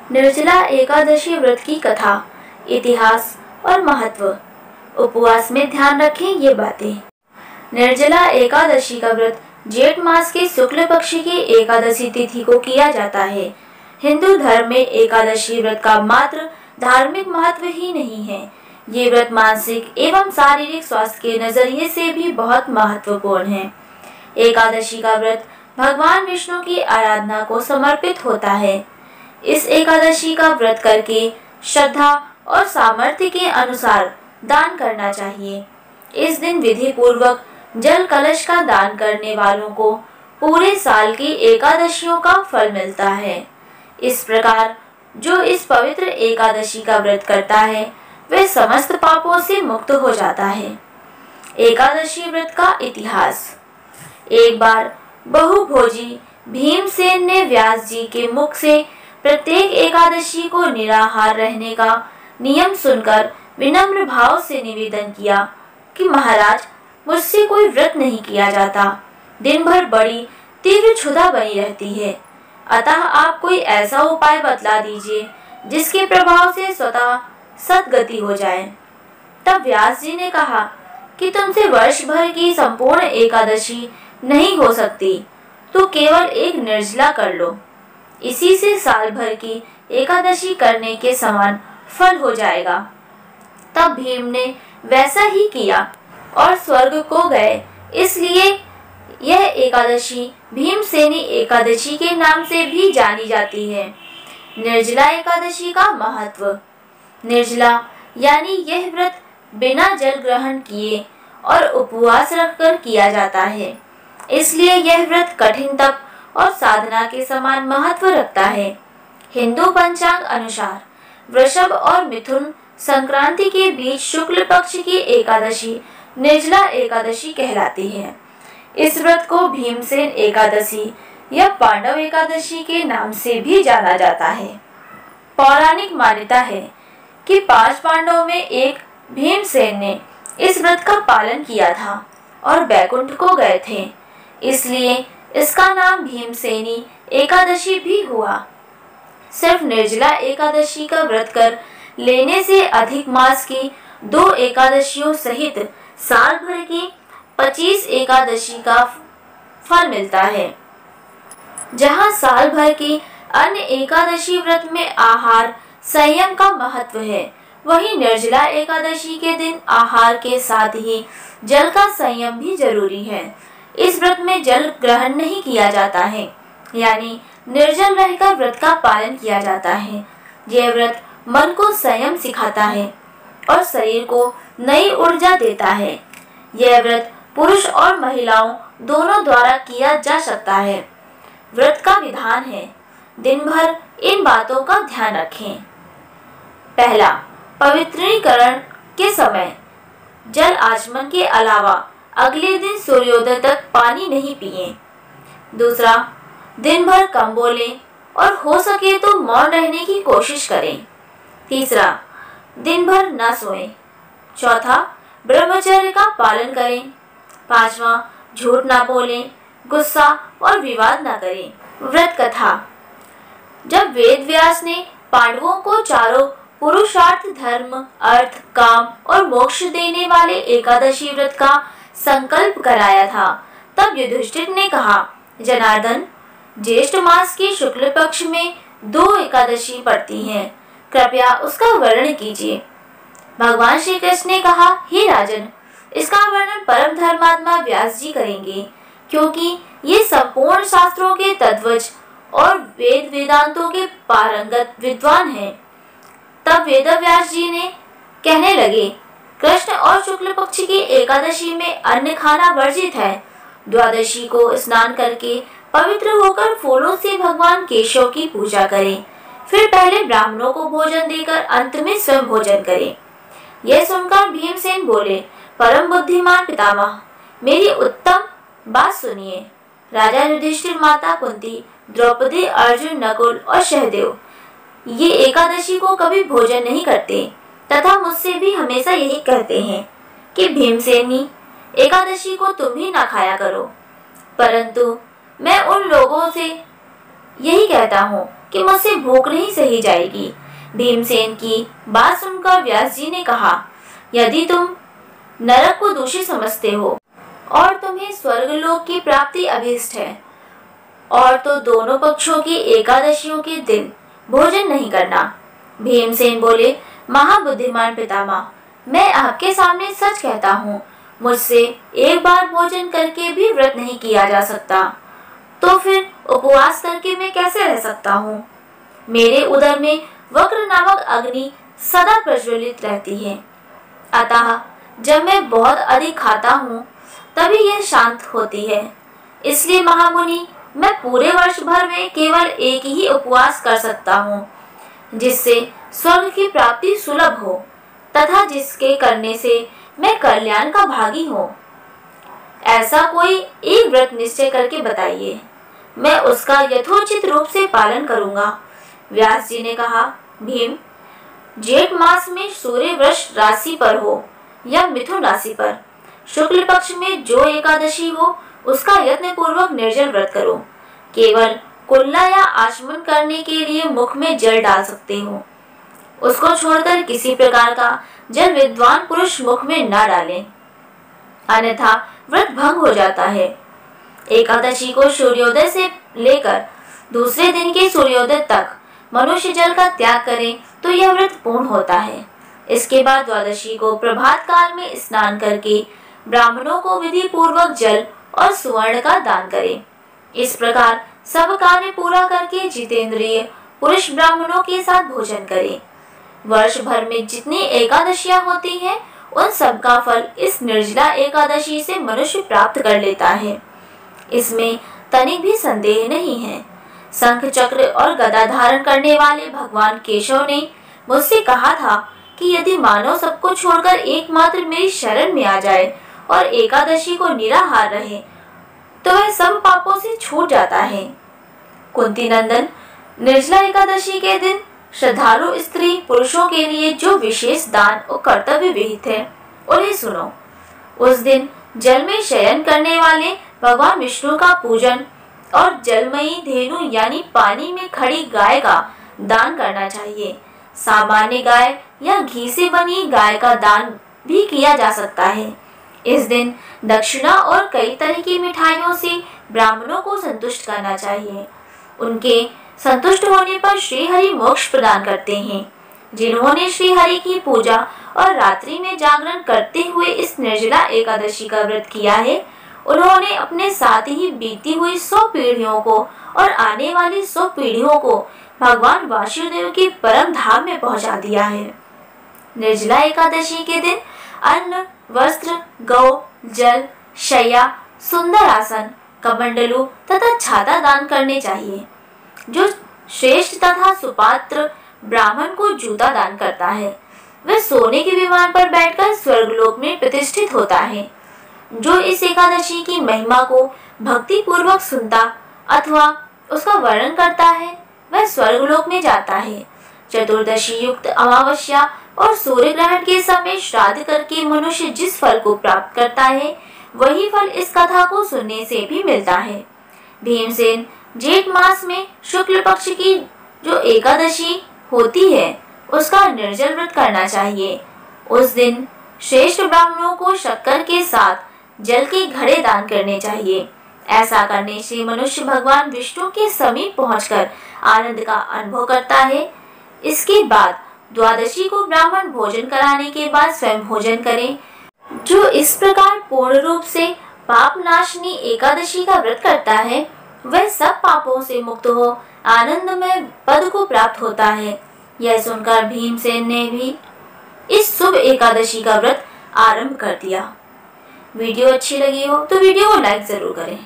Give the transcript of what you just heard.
निर्जला एकादशी व्रत की कथा, इतिहास और महत्व। उपवास में ध्यान रखें ये बातें। निर्जला एकादशी का व्रत जेठ मास के शुक्ल पक्ष की एकादशी तिथि को किया जाता है। हिंदू धर्म में एकादशी व्रत का मात्र धार्मिक महत्व ही नहीं है, ये व्रत मानसिक एवं शारीरिक स्वास्थ्य के नजरिए से भी बहुत महत्वपूर्ण है। एकादशी का व्रत भगवान विष्णु की आराधना को समर्पित होता है। इस एकादशी का व्रत करके श्रद्धा और सामर्थ्य के अनुसार दान करना चाहिए। इस दिन विधि पूर्वक जल कलश का दान करने वालों को पूरे साल की एकादशियों का फल मिलता है। इस प्रकार जो इस पवित्र एकादशी का व्रत करता है वह समस्त पापों से मुक्त हो जाता है। एकादशी व्रत का इतिहास। एक बार बहुभोजी भीमसेन ने व्यास जी के मुख से प्रत्येक एकादशी को निराहार रहने का नियम सुनकर विनम्र भाव से निवेदन किया कि महाराज, मुझसे कोई व्रत नहीं किया जाता, दिन भर बड़ी तीव्र क्षुधा बनी रहती है, अतः आप कोई ऐसा उपाय बतला दीजिए जिसके प्रभाव से स्वतः सद्गति हो जाए। तब व्यास जी ने कहा कि तुमसे वर्ष भर की संपूर्ण एकादशी नहीं हो सकती, तो केवल एक निर्जला कर लो, इसी से साल भर की एकादशी करने के समान फल हो जाएगा। तब भीम ने वैसा ही किया और स्वर्ग को गए। इसलिए यह एकादशी भीमसेनी एकादशी के नाम से भी जानी जाती है। निर्जला एकादशी का महत्व। निर्जला यानी यह व्रत बिना जल ग्रहण किए और उपवास रखकर किया जाता है, इसलिए यह व्रत कठिन तप और साधना के समान महत्व रखता है। हिंदू पंचांग अनुसार वृषभ और मिथुन संक्रांति के बीच शुक्ल पक्ष की एकादशी निर्जला एकादशी कहलाती है। इस व्रत को भीमसेन एकादशी या पांडव एकादशी के नाम से भी जाना जाता है। पौराणिक मान्यता है कि 5 पांडवों में एक भीमसेन ने इस व्रत का पालन किया था और बैकुंठ को गए थे, इसलिए इसका नाम भीमसेनी एकादशी भी हुआ। सिर्फ निर्जला एकादशी का व्रत कर लेने से अधिक मास की 2 एकादशियों सहित साल भर की 25 एकादशी का फल मिलता है। जहां साल भर की अन्य एकादशी व्रत में आहार संयम का महत्व है, वहीं निर्जला एकादशी के दिन आहार के साथ ही जल का संयम भी जरूरी है। इस व्रत में जल ग्रहण नहीं किया जाता है, यानी निर्जल रहकर व्रत का पालन किया जाता है। यह व्रत मन को संयम सिखाता है और शरीर को नई ऊर्जा देता है। यह व्रत पुरुष और महिलाओं दोनों द्वारा किया जा सकता है। व्रत का विधान है, दिन भर इन बातों का ध्यान रखें। पहला, पवित्रीकरण के समय जल आचमन के अलावा अगले दिन सूर्योदय तक पानी नहीं पिए। दूसरा, दिन भर कम बोलें और हो सके तो मौन रहने की कोशिश करें। तीसरा, दिन भर न सोएं। चौथा, ब्रह्मचर्य का पालन करें। पांचवा, झूठ ना बोलें, गुस्सा और विवाद ना करें। व्रत कथा। जब वेद व्यास ने पांडवों को चारों पुरुषार्थ, धर्म, अर्थ, काम और मोक्ष देने वाले एकादशी व्रत का संकल्प कराया था, तब युधिष्ठिर ने कहा, जनार्दन, ज्येष्ठ मास के शुक्ल पक्ष में 2 एकादशी पड़ती हैं, कृपया उसका वर्णन कीजिए। भगवान श्री कृष्ण ने कहा, हे राजन, इसका वर्णन परम धर्मात्मा व्यास जी करेंगे, क्योंकि ये संपूर्ण शास्त्रों के तत्वज और वेद वेदांतों के पारंगत विद्वान हैं। तब वेद व्यास जी ने कहने लगे, कृष्ण और शुक्ल पक्ष की एकादशी में अन्न खाना वर्जित है। द्वादशी को स्नान करके पवित्र होकर फूलों से भगवान केशव की पूजा करें, फिर पहले ब्राह्मणों को भोजन देकर अंत में स्वयं भोजन करें। यह सुनकर भीमसेन बोले, परम बुद्धिमान पितामह, मेरी उत्तम बात सुनिए। राजा युधिष्ठिर, माता कुंती, द्रौपदी, अर्जुन, नकुल और सहदेव ये एकादशी को कभी भोजन नहीं करते तथा मुझसे भी हमेशा यही कहते हैं कि भीमसेनी एकादशी को तुम ही ना खाया करो, परंतु मैं उन लोगों से यही कहता हूँ कि मुझसे भूख नहीं सही जाएगी। भीमसेन की बात सुनकर व्यास जी ने कहा, यदि तुम नरक को दूषित समझते हो और तुम्हें स्वर्गलोक की प्राप्ति अभीष्ट है, और तो दोनों पक्षों की एकादशियों के दिन भोजन नहीं करना। भीमसेन बोले, महाबुद्धिमान पितामह, मैं आपके सामने सच कहता हूँ, मुझसे एक बार भोजन करके भी व्रत नहीं किया जा सकता, तो फिर उपवास करके मैं कैसे रह सकता हूँ। मेरे उदर में वक्र नामक अग्नि सदा प्रज्वलित रहती है, अतः जब मैं बहुत अधिक खाता हूँ तभी यह शांत होती है। इसलिए महामुनि, मैं पूरे वर्ष भर में केवल एक ही उपवास कर सकता हूँ, जिससे स्वर्ग की प्राप्ति सुलभ हो तथा जिसके करने से मैं कल्याण का भागी हूँ। ऐसा कोई एक व्रत निश्चय करके बताइए, मैं उसका यथोचित रूप से पालन करूँगा। व्यास जी ने कहा, भीम, जेठ मास में सूर्य वृष राशि पर हो या मिथुन राशि पर, शुक्ल पक्ष में जो एकादशी हो उसका यत्न पूर्वक निर्जल व्रत करो। केवल कुल्ला या आचमन करने के लिए मुख में जल डाल सकते हो, उसको छोड़कर किसी प्रकार का जल विद्वान पुरुष मुख में न डालें, अन्यथा व्रत भंग हो जाता है। एकादशी को सूर्योदय से लेकर दूसरे दिन के सूर्योदय तक मनुष्य जल का त्याग करे तो यह व्रत पूर्ण होता है। इसके बाद द्वादशी को प्रभात काल में स्नान करके ब्राह्मणों को विधि पूर्वक जल और सुवर्ण का दान करें। इस प्रकार सब कार्य पूरा करके जितेंद्रिय पुरुष ब्राह्मणों के साथ भोजन करें। वर्ष भर में जितनी एकादशियां होती हैं, उन सब का फल इस निर्जला एकादशी से मनुष्य प्राप्त कर लेता है, इसमें तनिक भी संदेह नहीं है। शंख चक्र और गदा धारण करने वाले भगवान केशव ने मुझसे कहा था कि यदि मानव सबको छोड़कर एकमात्र मेरी शरण में आ जाए और एकादशी को निराहार रहे तो वह सब पापों से छूट जाता है। कुंती नंदन, निर्जला एकादशी के दिन श्रद्धालु स्त्री पुरुषों के लिए जो विशेष दान और कर्तव्य विहित है उन्हें सुनो। उस दिन जल में शयन करने वाले भगवान विष्णु का पूजन और जलमयी धेनु यानी पानी में खड़ी गाय का दान करना चाहिए। सामान्य गाय या घी से बनी गाय का दान भी किया जा सकता है। इस दिन दक्षिणा और कई तरह की मिठाइयों से ब्राह्मणों को संतुष्ट करना चाहिए। उनके संतुष्ट होने पर श्री हरि मोक्ष प्रदान करते हैं। जिन्होंने श्री हरि की पूजा और रात्रि में जागरण करते हुए इस निर्जला एकादशी का व्रत किया है, उन्होंने अपने साथ ही बीती हुई 100 पीढ़ियों को और आने वाली 100 पीढ़ियों को भगवान वासुदेव के परम धाम में पहुंचा दिया है। निर्जला एकादशी के दिन अन्न, वस्त्र, गौ, जल, शैया, सुंदर आसन, कमंडलू तथा छाता दान करने चाहिए। जो श्रेष्ठ तथा सुपात्र ब्राह्मण को जूता दान करता है, वह सोने के विमान पर बैठकर स्वर्गलोक में प्रतिष्ठित होता है। जो इस एकादशी की महिमा को भक्ति पूर्वक सुनता अथवा उसका वर्णन करता है, वह स्वर्गलोक में जाता है। चतुर्दशी युक्त अमावस्या और सूर्य ग्रहण के समय श्राद्ध करके मनुष्य जिस फल को प्राप्त करता है, वही फल इस कथा को सुनने से भी मिलता है। भीमसेन, जेठ मास में शुक्ल पक्ष की जो एकादशी होती है उसका निर्जल व्रत करना चाहिए। उस दिन श्रेष्ठ ब्राह्मणों को शक्कर के साथ जल के घड़े दान करने चाहिए। ऐसा करने से मनुष्य भगवान विष्णु के समीप पहुंचकर आनंद का अनुभव करता है। इसके बाद द्वादशी को ब्राह्मण भोजन कराने के बाद स्वयं भोजन करें। जो इस प्रकार पूर्ण रूप से पाप नाशनी एकादशी का व्रत करता है, वह सब पापों से मुक्त हो आनंदमय पद को प्राप्त होता है। यह सुनकर भीमसेन ने भी इस शुभ एकादशी का व्रत आरंभ कर दिया। वीडियो अच्छी लगी हो तो वीडियो को लाइक जरूर करें।